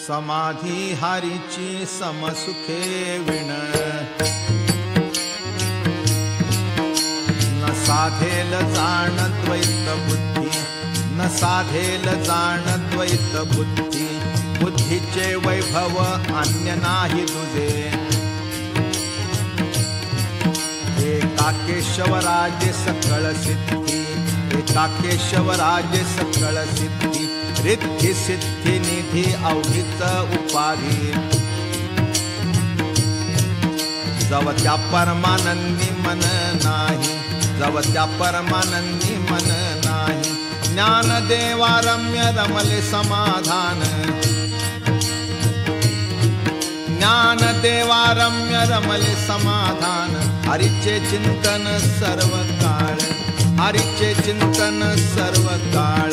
समाधी हारीची समसुखे विण न साधेल जाण द्वैत बुद्धी न साधेल जाण द्वैत बुद्धी बुद्धीचे वैभव अन्य नाही तुझे एका केशवराजे सकळ सिद्धी एका केशवराजे सकळ सिद्धी रिद्धी सिद्धी निधी अवधीच उपाधी जव त्या परमानंदी मन नाही जव त्या परमानंदी मन नाही ज्ञानदेवा रम्य रमले समाधान ज्ञानदेवा रम्य रमले समाधान हरीचे चिंतन सर्व काळ हरीचे चिंतन सर्व काळ